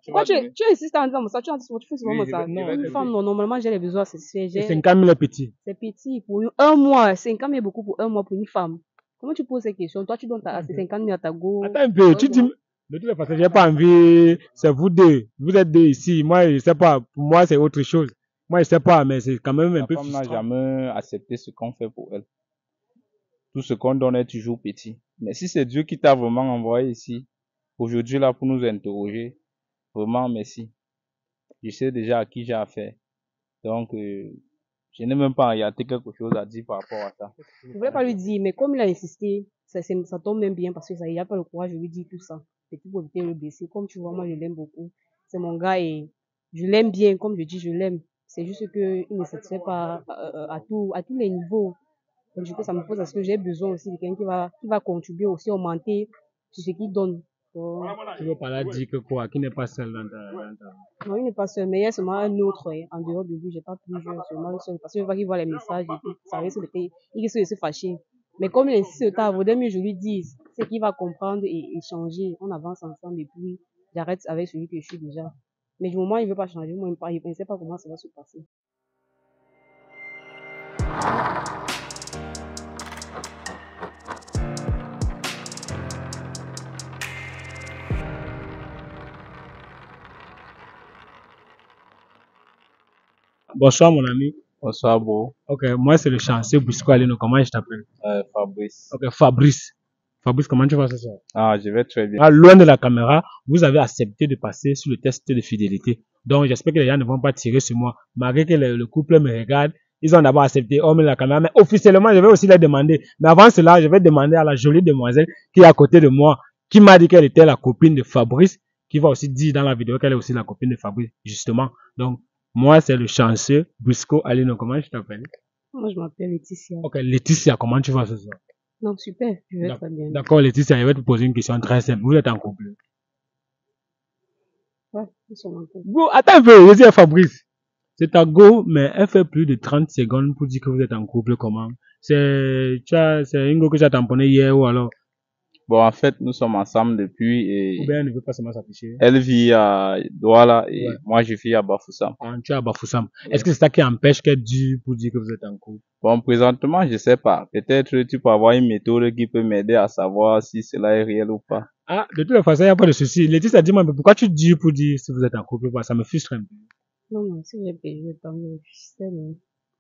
Pourquoi tu insistes en disant ça? Tu fais souvent ça. Une femme, normalement, j'ai les besoins satisfaits. Et 50 000 est petit. C'est petit. Pour un mois, 50 000 est beaucoup pour un mois pour une femme. Comment tu poses ces questions? Toi, tu donnes ces 50 000 à ta go. Attends un peu, tu dis, de toutes les façons, j'ai pas envie, c'est vous deux. Vous êtes deux ici. Moi, je sais pas. Pour moi, c'est autre chose. Moi, je sais pas, mais c'est quand même un peu La femme n'a frustrant. jamais accepté ce qu'on fait pour elle. Tout ce qu'on donne est toujours petit. Mais si c'est Dieu qui t'a vraiment envoyé ici, aujourd'hui là, pour nous interroger, vraiment merci. Je sais déjà à qui j'ai affaire. Donc, je n'ai même pas regardé quelque chose à dire par rapport à ça. Je ne voulais pas lui dire, mais comme il a insisté, ça tombe même bien parce que ça, il n'a pas le courage de lui dire tout ça. C'est tout pour éviter de le blesser. Comme tu vois, moi, je l'aime beaucoup. C'est mon gars et je l'aime bien. Comme je dis, je l'aime. C'est juste qu'il ne satisfait pas à tous les niveaux. Donc, du coup, ça me pose à ce que j'ai besoin aussi de quelqu'un qui va contribuer aussi, augmenter sur ce qu'il donne. Donc, tu veux pas la dire que quoi, qui n'est pas seul dans ta... Non, il n'est pas seul, mais il y a seulement un autre, en dehors de lui, j'ai pas plusieurs, seulement un seul, parce que je vois qu'il voit les messages et puis ça risque de se fâcher. Mais comme il insiste autant, vaudrait mieux je lui dise, c'est qu'il va comprendre et changer, on avance ensemble et puis j'arrête avec celui que je suis déjà. Mais du moment où il veut pas changer, moi, il ne sait pas comment ça va se passer. Bonsoir, mon ami. Bonsoir, bro. Ok, moi, c'est le chanceux Busco Alino. Comment je t'appelle? Fabrice. Ok, Fabrice. Fabrice, comment tu vas ce soir? Ah, je vais très bien. Ah, loin de la caméra, vous avez accepté de passer sur le test de fidélité. Donc, j'espère que les gens ne vont pas tirer sur moi. Malgré que le couple me regarde, ils ont d'abord accepté, oh, mais la caméra. Mais officiellement, je vais aussi les demander. Mais avant cela, je vais demander à la jolie demoiselle qui est à côté de moi, qui m'a dit qu'elle était la copine de Fabrice, qui va aussi dire dans la vidéo qu'elle est aussi la copine de Fabrice, justement. Donc, moi, c'est le chanceux Busco Alino. Comment je t'appelle? Moi, je m'appelle Laetitia. Ok, Laetitia, comment tu vas ce soir? Non, super, je vais très bien. D'accord, Laetitia, je vais te poser une question très simple. Vous êtes en couple? Ouais, ils sont en couple. Go, attends un peu, je dis à Fabrice. C'est ta go, mais elle fait plus de 30 secondes pour dire que vous êtes en couple, comment? C'est une go que tu as tamponné hier ou alors? Bon, en fait, nous sommes ensemble depuis et... Ou bien elle ne veut pas seulement s'afficher? Elle vit à Douala et moi je vis à Bafoussam. Ah, tu es à Bafoussam. Est-ce que c'est ça qui empêche qu'elle dise pour dire que vous êtes en couple? Bon, présentement, je sais pas. Peut-être tu peux avoir une méthode qui peut m'aider à savoir si cela est réel ou pas. Ah, de toute façon, il n'y a pas de souci. Laetitia, dis-moi, pourquoi tu dis pour dire si vous êtes en couple ou pas? Ça me frustre un peu. Non, si j'ai payé le temps, je réfléchissais, mais...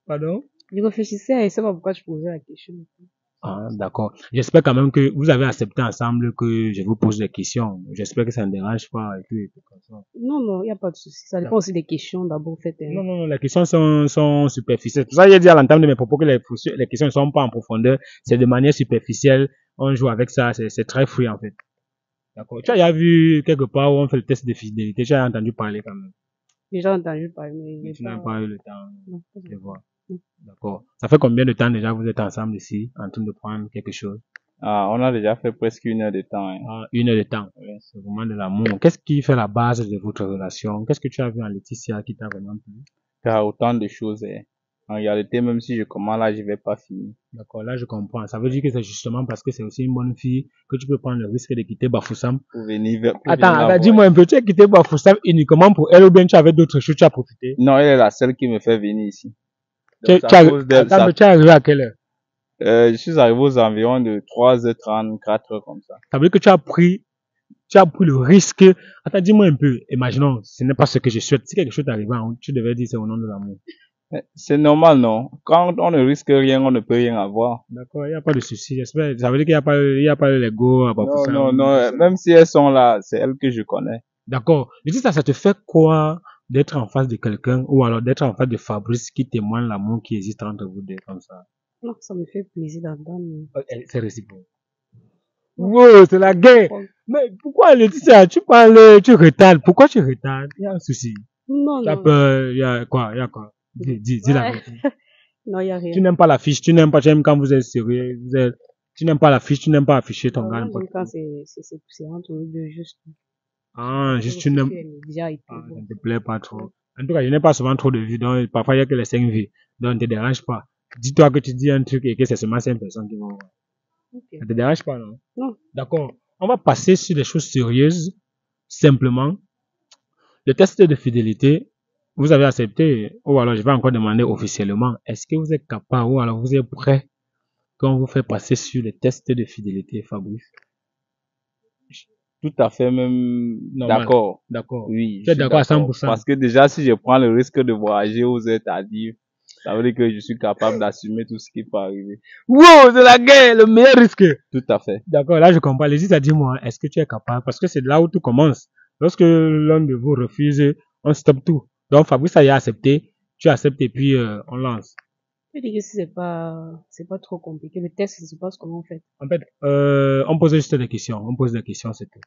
Pardon? Je réfléchissais et je ne sais pas pourquoi tu posais la question. Ah, d'accord. J'espère quand même que vous avez accepté ensemble que je vous pose des questions. J'espère que ça ne dérange pas et tout comme ça. Non, il n'y a pas de souci. Ça dépend aussi des questions d'abord faites. Non, les questions sont superficielles. C'est pour ça que j'ai dit à l'entame de mes propos que les questions ne sont pas en profondeur. C'est de manière superficielle. On joue avec ça. C'est très free en fait. D'accord. Tu as déjà vu quelque part où on fait le test de fidélité. Tu as entendu parler quand même. J'ai entendu parler, mais tu n'as pas eu le temps de voir. Non. D'accord. Ça fait combien de temps déjà vous êtes ensemble ici, en train de prendre quelque chose? Ah, on a déjà fait presque 1 heure de temps. Hein. Ah, 1 heure de temps. Oui. C'est vraiment de l'amour. Qu'est-ce qui fait la base de votre relation? Qu'est-ce que tu as vu en Laetitia qui t'a vraiment plu? Il y a autant de choses. Hein. En réalité, même si je commence là, je vais pas finir. D'accord, là je comprends. Ça veut dire que c'est justement parce que c'est aussi une bonne fille que tu peux prendre le risque de quitter Bafoussam. Pour venir Attends, dis-moi un peu, tu as quitté Bafoussam uniquement pour elle ou bien tu avais d'autres choses, tu as profité? Non, elle est la seule qui me fait venir ici. Tu es arrivé à quelle heure? Je suis arrivé aux environs de 3h30, 4h comme ça. Ça veut dire que tu as pris le risque. Attends, dis-moi un peu. Imaginons, ce n'est pas ce que je souhaite. Si quelque chose t'arrive, tu devais dire c'est au nom de l'amour. C'est normal, non? Quand on ne risque rien, on ne peut rien avoir. D'accord, il n'y a pas de souci. J'espère. Ça veut dire qu'il n'y a pas eu l'ego à Bafoussam. Non. Même si elles sont là, c'est elles que je connais. D'accord. Je dis ça te fait quoi d'être en face de quelqu'un ou alors d'être en face de Fabrice qui témoigne l'amour qui existe entre vous deux comme ça? Non, ça me fait plaisir d'entendre. C'est réciproque. Wow, c'est la guerre. Mais pourquoi Laetitia, tu parles, tu retardes. Pourquoi tu retardes? Il y a un souci. Non. Tu as peur, il y a quoi? Dis la vérité. Non, il n'y a rien. Tu n'aimes pas l'affiche, tu n'aimes quand vous êtes sérieux, tu n'aimes pas l'affiche, tu n'aimes pas afficher ton gars. Quand c'est entre nous deux, juste. Ah, juste tu n'aimes. Ça ne te plaît pas trop. En tout cas, je n'ai pas souvent trop de vues, donc parfois il n'y a que les 5 vues. Donc ne te dérange pas. Dis-toi que tu dis un truc et que c'est seulement 5 personnes qui vont voir. Okay. Ça te dérange pas, non? Non. D'accord. On va passer sur des choses sérieuses, simplement. Le test de fidélité, vous avez accepté, ou alors je vais encore demander officiellement, est-ce que vous êtes capable ou alors vous êtes prêt quand on vous fait passer sur le test de fidélité, Fabrice? Tout à fait, même Normal. d'accord. D'accord. Oui, Tu es d'accord à 100%? Parce que déjà, si je prends le risque de voyager aux États-Unis, ça veut dire que je suis capable d'assumer tout ce qui peut arriver. Wow, c'est la guerre, le meilleur risque. Tout à fait. D'accord, là je comprends. Les ça dis-moi, est-ce que tu es capable? Parce que c'est là où tout commence. Lorsque l'un de vous refuse, on stoppe tout. Donc Fabrice a accepté, tu acceptes et puis on lance. Je dis que si c'est pas trop compliqué. Le test, ça se passe comment en fait? En fait, on pose juste des questions. On pose des questions, c'est tout.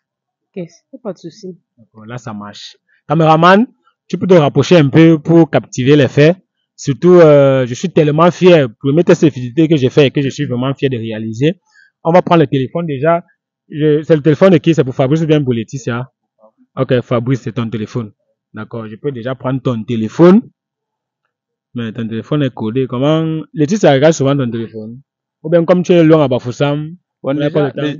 Ok, pas de souci. D'accord, là ça marche. Caméraman, tu peux te rapprocher un peu pour captiver les faits. Surtout, je suis tellement fier. Premier test de fidélité que j'ai fait et que je suis vraiment fier de réaliser. On va prendre le téléphone déjà. C'est le téléphone de qui? C'est pour Fabrice ou bien pour Laetitia? Ok, Fabrice, c'est ton téléphone. D'accord, je peux déjà prendre ton téléphone. Mais ton téléphone est codé. Comment? Laetitia regarde souvent ton téléphone. Ou bien comme tu es loin à Bafoussam. Bon,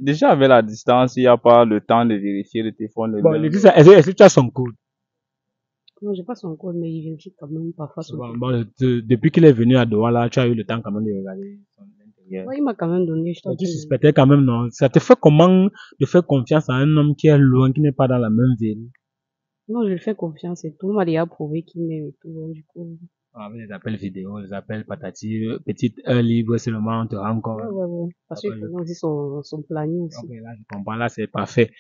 déjà avec la distance, il n'y a pas le temps de vérifier le téléphone. Bon, Laetitia, est-ce que tu as son code? Non, j'ai pas son code, mais il vérifie quand même parfois son code. Bon, depuis qu'il est venu à Douala, tu as eu le temps quand même de regarder son intérieur. Ouais, il m'a quand même donné, je t'en Tu suspectais quand même, non? Ça te fait comment de faire confiance à un homme qui est loin, qui n'est pas dans la même ville? Non, je lui fais confiance et tout. Il m'a déjà prouvé qu'il m'aime et tout. Donc, du coup. Avec les appels vidéo, les appels patati, petite heure libre seulement, on te rend compte. Ouais. Parce qu'il connaît aussi son planning aussi. Ok, là, je comprends. Là, c'est parfait.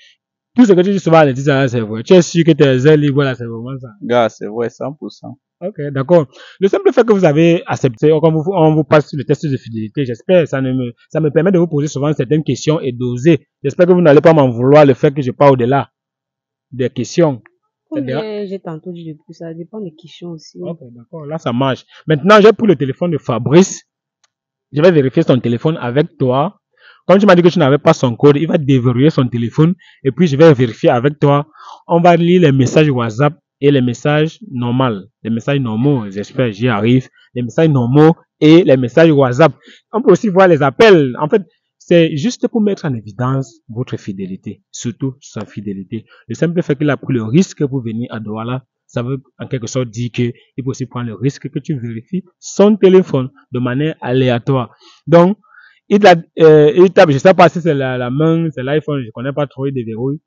Tout ce que tu dis souvent, les disent, c'est vrai. Tu es sûr que tes heures libres, là, c'est vraiment ça? Gars, c'est vrai, 100%. Ok, d'accord. Le simple fait que vous avez accepté, on vous passe sur le test de fidélité, j'espère, ça me permet de vous poser souvent certaines questions et d'oser. J'espère que vous n'allez pas m'en vouloir le fait que je parle au-delà des questions. J'ai tantôt dit depuis, ça dépend des questions aussi. Ok, d'accord, là, ça marche. Maintenant, j'ai pris le téléphone de Fabrice. Je vais vérifier son téléphone avec toi. Comme tu m'as dit que tu n'avais pas son code, il va déverrouiller son téléphone et puis je vais vérifier avec toi. On va lire les messages WhatsApp et les messages normaux. Les messages normaux, j'espère, j'y arrive. Les messages normaux et les messages WhatsApp. On peut aussi voir les appels. En fait, c'est juste pour mettre en évidence votre fidélité, surtout sa fidélité. Le simple fait qu'il a pris le risque pour venir à Douala, ça veut en quelque sorte dire qu'il peut aussi prendre le risque que tu vérifies son téléphone de manière aléatoire. Donc, il tape, je sais pas si c'est la main, c'est l'iPhone, je connais pas trop, il déverrouille.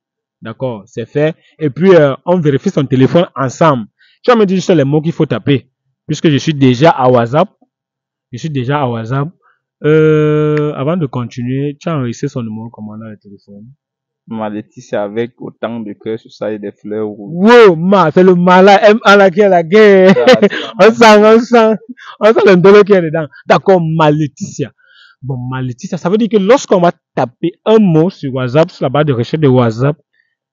D'accord, c'est fait. Et puis, on vérifie son téléphone ensemble. Tu vas me dire juste les mots qu'il faut taper. Puisque je suis déjà à WhatsApp. Avant de continuer, tu as enregistré son numéro comment dans le téléphone? Ma Laetitia avec autant de cœur sur ça et des fleurs rouges. Wow, c'est le malin, M.A. là qui est la guerre. On sent l'indolo qui est dedans. D'accord, ma Laetitia. Bon, ma Laetitia, ça veut dire que lorsqu'on va taper un mot sur WhatsApp, sur la barre de recherche de WhatsApp,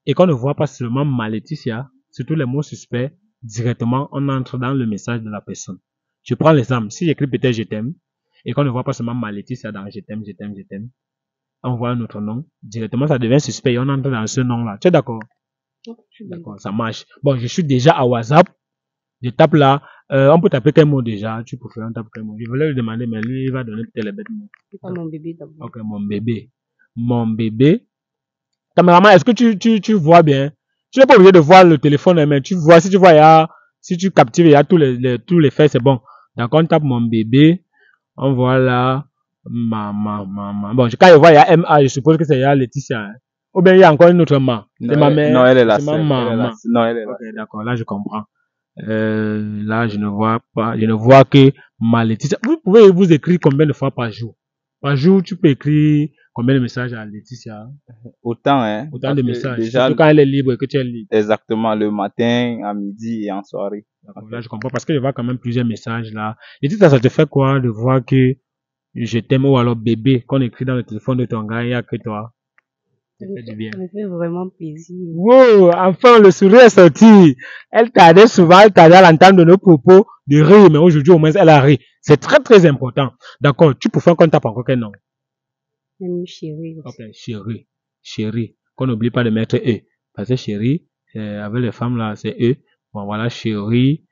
et qu'on ne voit pas seulement ma Laetitia, surtout les mots suspects, directement, on entre dans le message de la personne. Je prends l'exemple. Si j'écris peut-être je t'aime, et qu'on ne voit pas seulement ma Laetitia dans je t'aime, on voit un autre nom, directement ça devient suspect et on entre dans ce nom-là. Tu es d'accord? D'accord, ça marche. Bon, je suis déjà à WhatsApp. Je tape là. On peut taper quel mot déjà? Tu préfères on tape quel mot? Je voulais lui demander, mais lui, il va donner peut-être les bêtes mots. Mon bébé d'abord. Ok, mon bébé. Mon bébé. Caméraman, est-ce que tu vois bien? Tu n'es pas obligé de voir le téléphone, mais tu vois, si tu vois, si tu captives, il y a tous les faits, c'est bon. Donc, on tape mon bébé. On voit là. Maman. Bon, quand je vois, il y a M.A., je suppose que c'est Laetitia. Hein. Ou bien il y a encore une autre ma. C'est ma mère. Non, elle est la seule. Non, elle est là. Ok, d'accord, là je comprends. Là, je ne vois pas. Je ne vois que ma Laetitia. Vous pouvez vous écrire combien de fois par jour? Par jour, tu peux écrire combien de messages à Laetitia? Autant, hein. Autant de messages. Déjà, surtout quand elle est libre et que tu es libre. Exactement, le matin, à midi et en soirée. D'accord, là je comprends parce que je vois quand même plusieurs messages là. Laetitia, ça te fait quoi de voir que je t'aime ou alors bébé qu'on écrit dans le téléphone de ton gars, il n'y a que toi. Ça me fait vraiment plaisir. Wow, enfin le sourire est sorti. Elle tardait à l'entendre de nos propos de rire, mais aujourd'hui au moins elle a ri. C'est très très important. D'accord, tu peux faire qu'on tape encore quel nom? Même chérie aussi. Ok, chérie. Qu'on n'oublie pas de mettre E. Parce que chérie, avec les femmes là, c'est E. Bon voilà, chérie,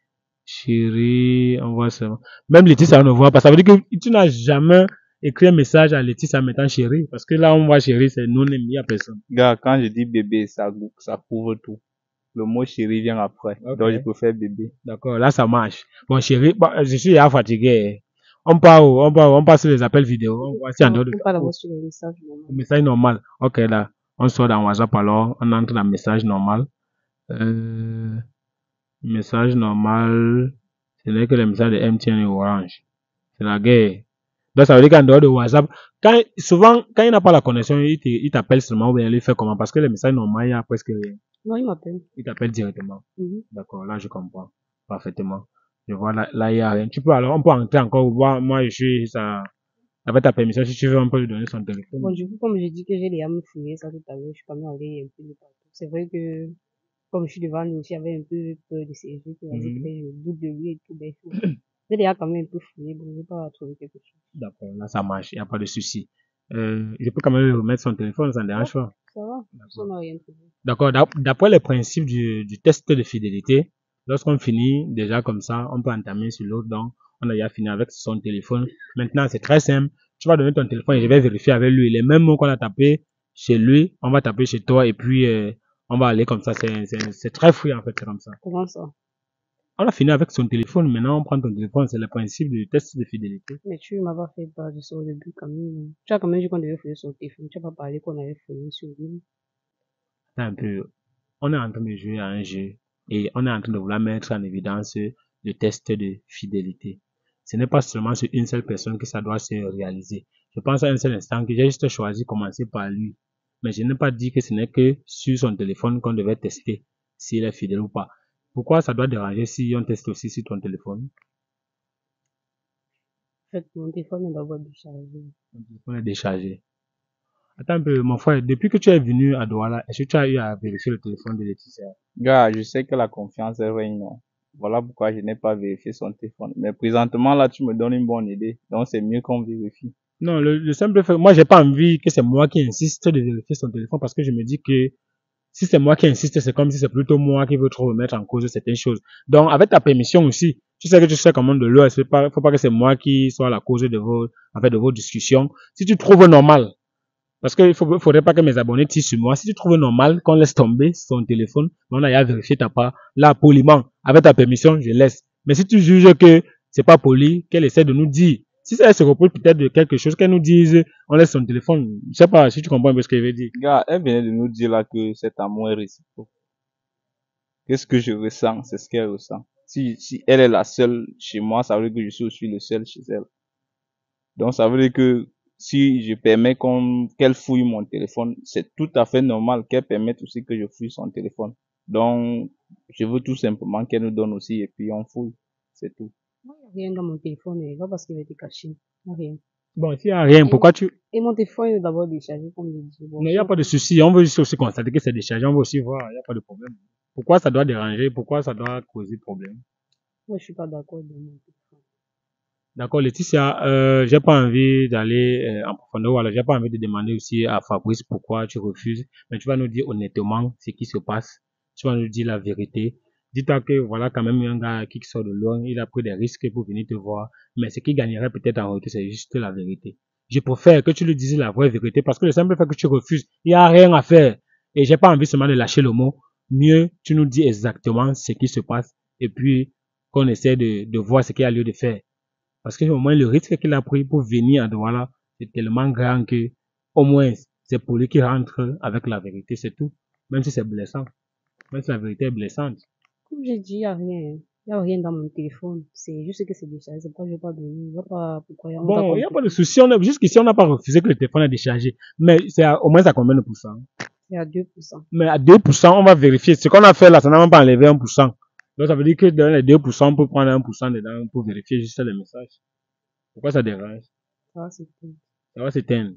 on voit ça. Même Laetitia, on ne voit pas. Ça veut dire que tu n'as jamais écrit un message à Laetitia mettant chérie. Parce que là, on voit chérie, c'est non aimé à personne. Gars, quand je dis bébé, ça couvre tout. Le mot chérie vient après. Ok. Donc, je préfère bébé. D'accord, là ça marche. Bon chérie, bon, je suis déjà fatigué. On passe sur les appels vidéo. On voit si en Non, dehors de on ça. parle Oh, d'abord sur les messages le normaux. message normal. Ok, là. On sort dans WhatsApp alors. On entre dans le message normal. Euh, message normal. Ce n'est que le message de MTN et Orange. C'est la guerre. Donc ça veut dire qu'en dehors de WhatsApp, souvent, quand il n'a pas la connexion, il t'appelle seulement ou bien il fait comment? Parce que le message normal, il y a presque rien. Non, il m'appelle. Il t'appelle directement. Mhm. D'accord, là je comprends parfaitement. Je vois là il y a rien. Tu peux alors, on peut entrer encore voir. Moi je suis ça. Avec ta permission, si tu veux, on peut lui donner son téléphone. Bon, du coup, comme j'ai dit que j'ai déjà me fouillé ça tout à l'heure, je suis quand même allée un peu de partout. C'est vrai que, comme je suis devant lui, j'avais un peu peur de ces jeux, que vas-y, Mhm. peut-être je doute de lui et tout, ben, j'ai déjà quand même un peu fouillé, bon, j'ai pas trouvé quelque chose. D'accord, là ça marche, il n'y a pas de souci. Je peux quand même lui remettre son téléphone, ça ne dérange pas. Ça va, ça D'accord. n'a rien trouvé. D'accord, d'après les principes du test de fidélité, lorsqu'on finit déjà comme ça, on peut entamer sur l'autre, donc on a déjà fini avec son téléphone. Maintenant, c'est très simple. Tu vas donner ton téléphone et je vais vérifier avec lui. Les mêmes mots qu'on a tapés chez lui, on va taper chez toi et puis on va aller comme ça. C'est très free en fait, c'est comme ça. Comment ça? On a fini avec son téléphone, maintenant on prend ton téléphone, c'est le principe du test de fidélité. Mais tu m'as pas fait part de ça au début quand même. Tu as quand même dit qu'on devait fouiller son téléphone. Tu as pas parlé qu'on avait fouillé sur lui. C'est un peu, on est en train de jouer à un jeu et on est en train de vouloir mettre en évidence le test de fidélité. Ce n'est pas seulement sur une seule personne que ça doit se réaliser. Je pense à un seul instant que j'ai juste choisi commencer par lui. Mais je n'ai pas dit que ce n'est que sur son téléphone qu'on devait tester s'il est fidèle ou pas. Pourquoi ça doit déranger si on teste aussi sur ton téléphone? En fait, mon téléphone est d'abord déchargé. Ton téléphone est déchargé. Attends un peu, mon frère, depuis que tu es venu à Douala, est-ce que tu as eu à vérifier le téléphone de Laetitia? Gars, je sais que la confiance est règne, non. Voilà pourquoi je n'ai pas vérifié son téléphone. Mais présentement, là, tu me donnes une bonne idée. Donc, c'est mieux qu'on vérifie. Non, le simple fait, moi j'ai pas envie que c'est moi qui insiste de vérifier son téléphone parce que je me dis que si c'est moi qui insiste, c'est comme si c'est plutôt moi qui veux trop remettre en cause certaines choses. Donc, avec ta permission aussi, tu sais que tu sais comment de l'eau, faut pas que c'est moi qui soit la cause de vos discussions. Si tu trouves normal, parce qu'il faudrait pas que mes abonnés tissent sur moi. Si tu trouves normal qu'on laisse tomber son téléphone, on a à vérifier ta part. Là, poliment, avec ta permission, je laisse. Mais si tu juges que c'est pas poli, qu'elle essaie de nous dire, si elle se repose peut-être de quelque chose, qu'elle nous dise, on laisse son téléphone. Je sais pas si tu comprends un peu ce qu'elle veut dire. Gars, elle vient de nous dire là que cet amour est réciproque. Qu'est-ce que je ressens? C'est ce qu'elle ressent. Si elle est la seule chez moi, ça veut dire que je suis aussi le seul chez elle. Donc, ça veut dire que si je permets qu'elle fouille mon téléphone, c'est tout à fait normal qu'elle permette aussi que je fouille son téléphone. Donc, je veux tout simplement qu'elle nous donne aussi et puis on fouille. C'est tout. Moi, il n'y a rien dans mon téléphone, et pas parce qu'il a été caché. Il n'y a rien. Bon, s'il y a rien, pourquoi tu... Et mon téléphone est d'abord déchargé, comme je dis. Bon, Non, il n'y a pas de souci. On veut juste aussi constater que c'est déchargé. On veut aussi voir. Il n'y a pas de problème. Pourquoi ça doit déranger? Pourquoi ça doit causer problème? moi, je suis pas d'accord de mon téléphone. D'accord, Laetitia, j'ai pas envie d'aller en profondeur, voilà, j'ai pas envie de demander aussi à Fabrice pourquoi tu refuses, mais tu vas nous dire honnêtement ce qui se passe, tu vas nous dire la vérité. Dis-toi que voilà quand même un gars qui sort de loin, il a pris des risques pour venir te voir, mais ce qui gagnerait peut-être en retour, c'est juste la vérité. Je préfère que tu lui dises la vraie vérité parce que le simple fait que tu refuses, il n'y a rien à faire. Et j'ai pas envie seulement de lâcher le mot. Mieux, tu nous dis exactement ce qui se passe et puis qu'on essaie de voir ce qu'il y a lieu de faire. Parce que au moins le risque qu'il a pris pour venir à Douala, c'est tellement grand que au moins c'est pour lui qui rentre avec la vérité, c'est tout. Même si c'est blessant. Même si la vérité est blessante. Comme j'ai dit, il n'y a rien. Il n'y a rien dans mon téléphone. C'est juste que c'est déchargé. C'est pas que je vais pas donner. Je ne vois pas pourquoi on t'a Bon, il n'y a pas de compliqué. souci. Jusqu'ici, on n'a pas refusé que le téléphone est déchargé. Mais c'est au moins à combien de pourcents? C'est à 2%. Mais à 2%, on va vérifier. Ce qu'on a fait là, ça n'a même pas enlevé 1%. Donc ça veut dire que dans les 2%, on peut prendre 1% dedans pour vérifier juste le message. Pourquoi ça dérange? Ça va, c'est tout. Ça va s'éteindre.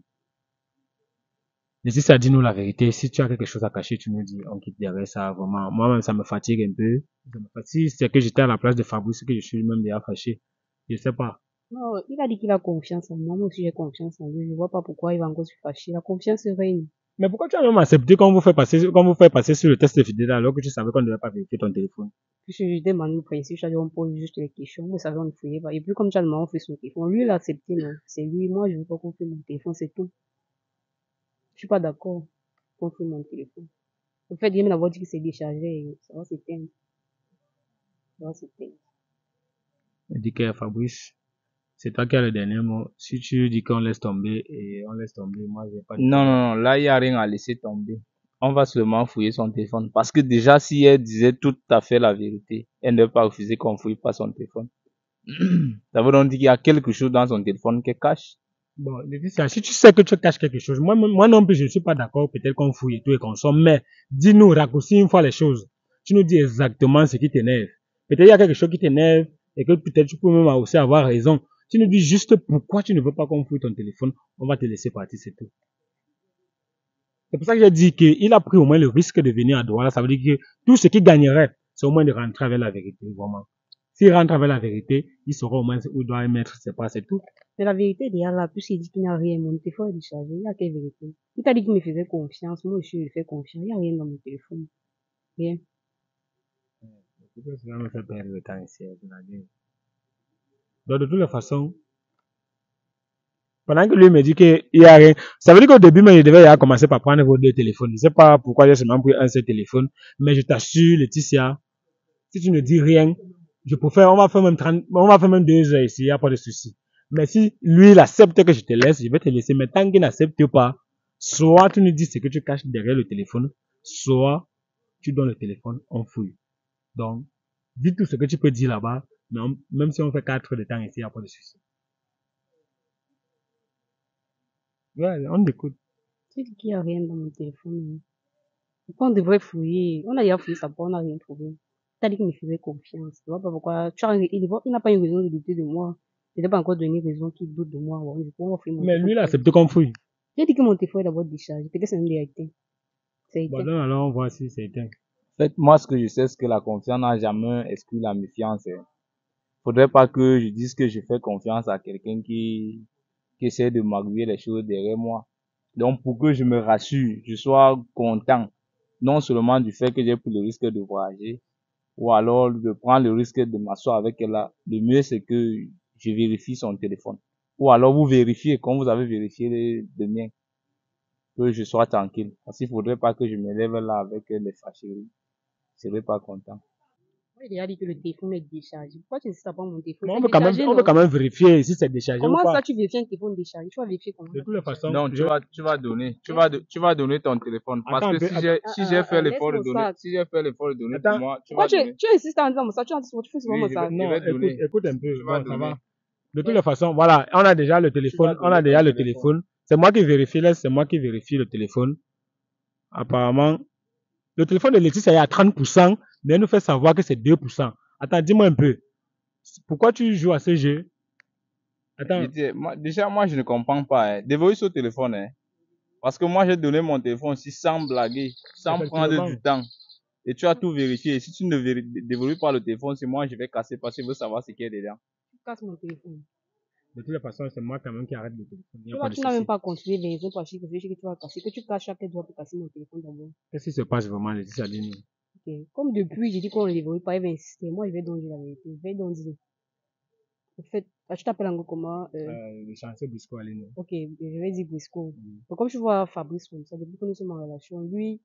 Mais si ça dit nous la vérité, si tu as quelque chose à cacher, tu nous dis, on quitte derrière ça, vraiment. Moi-même, ça me fatigue un peu. Ça me fatigue. Si c'est que j'étais à la place de Fabrice, que je suis même déjà fâché. Je sais pas. Non, il a dit qu'il a confiance en moi. Moi aussi, j'ai confiance en lui. Je ne vois pas pourquoi il va encore se fâcher. La confiance règne. Mais pourquoi tu as même accepté qu'on vous fait passer sur le test de fidélité alors que tu savais qu'on ne devait pas vérifier ton téléphone? Puisque je demande le principe, c'est-à-dire on pose juste les questions. Vous savez, on ne fouillait pas. Et puis, comme tu as demandé, on fait son téléphone. Lui, il a accepté, non. C'est lui. Moi, je ne veux pas qu'on fait mon téléphone. C'est tout. Je suis pas d'accord qu'on fait mon téléphone. Le fait de même d'avoir dit que c'est déchargé, ça va s'éteindre. Ça va s'éteindre. Il dit que Fabrice, c'est toi qui as le dernier mot. Si tu dis qu'on laisse tomber et on laisse tomber, moi j'ai pas de Non, problème. non, non, là, il n'y a rien à laisser tomber. On va seulement fouiller son téléphone. Parce que déjà, si elle disait tout à fait la vérité, elle ne va pas refuser qu'on fouille pas son téléphone. Ça veut donc dire qu'il y a quelque chose dans son téléphone qu'elle cache. Bon, Laetitia, si tu sais que tu caches quelque chose, moi non plus, je ne suis pas d'accord, peut-être qu'on fouille et tout et qu'on somme, mais dis-nous, raccourcis une fois les choses. Tu nous dis exactement ce qui t'énerve. Peut-être il y a quelque chose qui t'énerve et que peut-être tu peux même aussi avoir raison. Tu nous dis juste pourquoi tu ne veux pas qu'on fouille ton téléphone, on va te laisser partir, c'est tout. C'est pour ça que j'ai dit qu'il a pris au moins le risque de venir à Douala. Ça veut dire que tout ce qu'il gagnerait, c'est au moins de rentrer avec la vérité, vraiment. S'il rentre avec la vérité, il saura au moins où il doit mettre ses pas, c'est tout. Mais la vérité est déjà là, puisqu'il dit qu'il n'y a rien, mon téléphone est déchargé, il y a quelle vérité? Il t'a dit qu'il me faisait confiance, moi aussi je lui fais confiance, il n'y a rien dans mon téléphone. Rien. Ça me fait perdre le temps ici, donc, de toutes les façons, pendant que lui me dit qu'il y a rien, ça veut dire qu'au début, il devait commencer par prendre vos deux téléphones. Je ne sais pas pourquoi j'ai seulement pris un seul téléphone, mais je t'assure, Laetitia, si tu ne dis rien, je préfère, on va faire même 2 heures ici, il n'y a pas de souci. Mais si lui, il accepte que je te laisse, je vais te laisser. Mais tant qu'il n'accepte pas, soit tu nous dis ce que tu caches derrière le téléphone, soit tu donnes le téléphone, on fouille. Donc, dis tout ce que tu peux dire là-bas, mais même si on fait 4 heures de temps ici, il n'y a pas de souci. Ouais, on écoute. Tu dis qu'il n'y a rien dans mon téléphone. Pourquoi on devrait fouiller? On a déjà fouillé ça, on n'a rien trouvé. T'as dit qu'il me faisait confiance. Tu vois pas pourquoi. Il n'a pas une raison de douter de moi. Il n'a pas encore donné raison qu'il doute de moi. Bon, du coup, on va fouiller mon Mais téléphone. lui, il a accepté qu'on fouille. J'ai dit que mon téléphone est d'abord déchargé. Peut-être c'est une vérité. C'est Bon, éteint. donc, alors, on voit si c'est éteint. En fait, moi, ce que je sais, c'est que la confiance n'a jamais exclu la méfiance. Faudrait pas que je dise que je fais confiance à quelqu'un qui essaie de m'aiguiller les choses derrière moi. Donc, pour que je me rassure, je sois content, non seulement du fait que j'ai pris le risque de voyager, ou alors de prendre le risque de m'asseoir avec elle là, le mieux c'est que je vérifie son téléphone. Ou alors vous vérifiez, comme vous avez vérifié le mien, que je sois tranquille. Parce qu'il faudrait pas que je me lève là avec les fâcheries. Je serais pas content. Moi, j'ai déjà dit que le téléphone est déchargé. Pourquoi tu insistes pas mon téléphone? Mais C'est on peut déchargé, quand non? même vérifier si c'est déchargé ou Comment pas. ça, tu vérifies un téléphone déchargé? Tu vas vérifier comment De ça, toutes les c'est déchargé? façons, Donc, tu vas donner ton téléphone. Parce Attends un que peu, si j'ai fait l'effort de Laisse-moi donner, ça. si j'ai fait l'effort de donner pour attends. moi, tu Pourquoi vas donner. tu insistes en disant ça? Tu insistes, tu fais souvent Oui, ça. je Non, vais donner. écoute un peu. Tu vas Bon, ça donner. va. De toutes les façons, voilà, on a déjà le téléphone, vas donner ton téléphone. C'est moi qui vérifie, là, c'est moi qui vérifie le téléphone. Apparemment, le téléphone de Laetitia est à 30%, mais elle nous fait savoir que c'est 2%. Attends, dis-moi un peu. Pourquoi tu joues à ce jeu? Attends, Déjà, moi, je ne comprends pas. Déverrouille ce téléphone. Parce que moi, j'ai donné mon téléphone aussi sans blaguer, sans prendre effectivement. du temps. Et tu as tout vérifié. Si tu ne déverrouilles pas le téléphone, c'est moi, je vais casser parce que je veux savoir ce qu'il y a dedans. Tu casses mon téléphone. De toutes les façons, c'est moi quand même qui arrête le téléphone. Il n'y a Tu pas vois, de tu n'as même souci. pas continué les raisons pour que tu vas casser. Que tu casses chaque doigt pour casser mon téléphone d'abord. Qu'est-ce qui se passe vraiment, Laetitia, dis-nous? Ok. Comme depuis, j'ai dit qu'on ne déverrouille pas, il va insister. Moi, je vais donc dire la vérité. Je vais donc dire. En fait, tu t'appelles encore comment? Le chanceux Busco Alino. Ok, je vais dire Briscoe. Donc, comme tu vois Fabrice comme ça, depuis que nous sommes en relation, lui,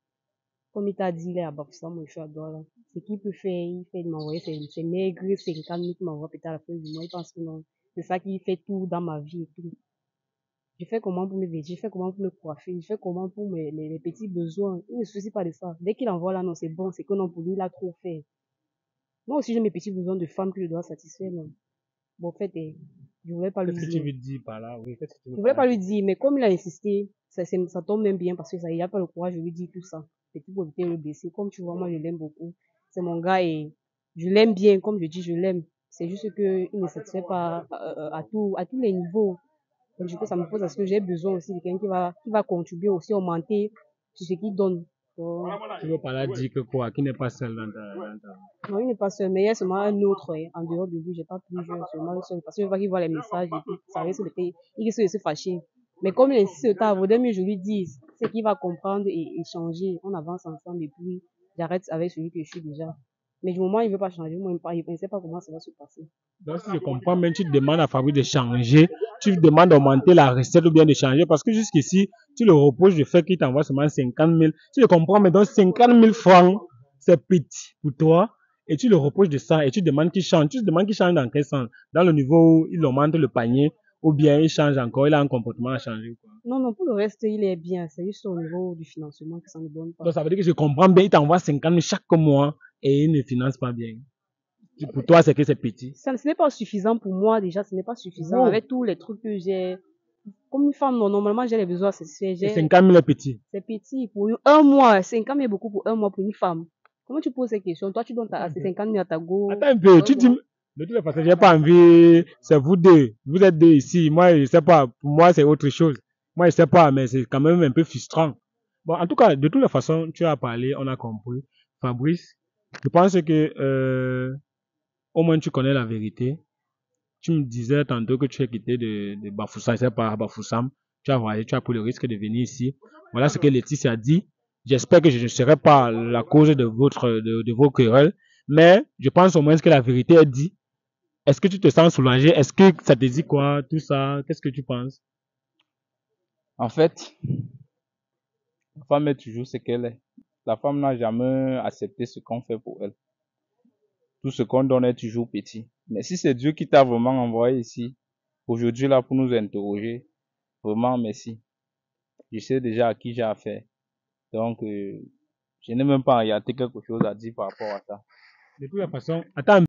comme il t'a dit, il est à Bafoussam, moi je suis à Douala. Ce qu'il peut faire, il fait de m'envoyer ses maigres 50 000 qu'il m'envoie peut-être à la fin du mois. Il pense que non. C'est ça qui fait tout dans ma vie et tout. Je fais comment pour me vêtir, je fais comment pour me coiffer, je fais comment pour les petits besoins. Il ne se soucie pas de ça. Dès qu'il envoie là, non, c'est bon, c'est que non, pour lui, il a trop fait. Moi aussi, j'ai mes petits besoins de femme que je dois satisfaire, non. Bon, en fait, je voulais pas lui Qu'est-ce que dire. tu veux dire par là? Oui, qu'est-ce que tu veux Je voulais par pas là? lui dire, mais comme il a insisté, ça tombe même bien parce que ça, il a pas le courage de lui dire tout ça. C'est tout pour éviter le blesser. Comme tu vois, moi, je l'aime beaucoup. C'est mon gars et je l'aime bien. Comme je dis, je l'aime. C'est juste que il ne satisfait pas à tous les niveaux. Donc, du coup, ça me pose à ce que j'ai besoin aussi de quelqu'un qui va contribuer aussi, augmenter sur ce qu'il donne. Donc, Tu veux par là dire que quoi? Qui n'est pas seul dans ta... non, il n'est pas seul, mais il y a seulement un autre, en dehors de lui, j'ai pas plusieurs, seulement un seul, parce que je vois qu'il voit les messages et tout, ça risque il risque de se fâcher. Mais comme il insiste au tard, vaudrait mieux je lui dise, c'est qu'il va comprendre et changer, on avance ensemble et puis j'arrête avec celui que je suis déjà. Mais du moment où il veut pas changer, moi, il ne sait pas comment ça va se passer. Donc, si je comprends, même tu demandes à Fabrice de changer, tu demandes d'augmenter la recette ou bien de changer parce que jusqu'ici, tu le reproches du fait qu'il t'envoie seulement 50 000. Tu le comprends, mais donc 50 000 francs, c'est petit pour toi. Et tu le reproches de ça et tu demandes qu'il change. Tu te demandes qu'il change dans quel sens? Dans le niveau où il augmente le panier ou bien il change encore, il a un comportement à changer, quoi. Non, non, pour le reste, il est bien. C'est juste au niveau du financement que ça ne donne pas. Donc ça veut dire que je comprends bien, il t'envoie 50 000 chaque mois et il ne finance pas bien. Pour toi, c'est que c'est petit. Ce n'est pas suffisant pour moi déjà, ce n'est pas suffisant Wow. avec tous les trucs que j'ai. Comme une femme, normalement, j'ai les besoins satisfaits. Et 50 000 est petit. C'est petit. Pour un mois, 50 000 est beaucoup pour un mois pour une femme. Comment tu poses ces questions? Toi, tu donnes ces 50 000 à ta go. Attends un peu, tu dis, de toute façon, j'ai pas envie, c'est vous deux. Vous êtes deux ici. Moi, je sais pas. Pour moi, c'est autre chose. Moi, je sais pas, mais c'est quand même un peu frustrant. Bon, en tout cas, de toute façon, tu as parlé, on a compris. Fabrice, je pense que, au moins tu connais la vérité. Tu me disais tantôt que tu es quitté de Bafoussam, c'est pas Bafoussam. Tu as voyagé, tu as pris le risque de venir ici. Voilà ce que Laetitia a dit. J'espère que je ne serai pas la cause de vos querelles. Mais je pense au moins que la vérité est dit. Est-ce que tu te sens soulagé? Est-ce que ça te dit quoi? Tout ça? Qu'est-ce que tu penses? En fait, la femme est toujours ce qu'elle est. La femme n'a jamais accepté ce qu'on fait pour elle. Tout ce qu'on donne est toujours petit. Mais si c'est Dieu qui t'a vraiment envoyé ici, aujourd'hui là pour nous interroger, vraiment merci. Je sais déjà à qui j'ai affaire. Donc, je n'ai même pas regardé quelque chose à dire par rapport à ça. De toute façon, attends.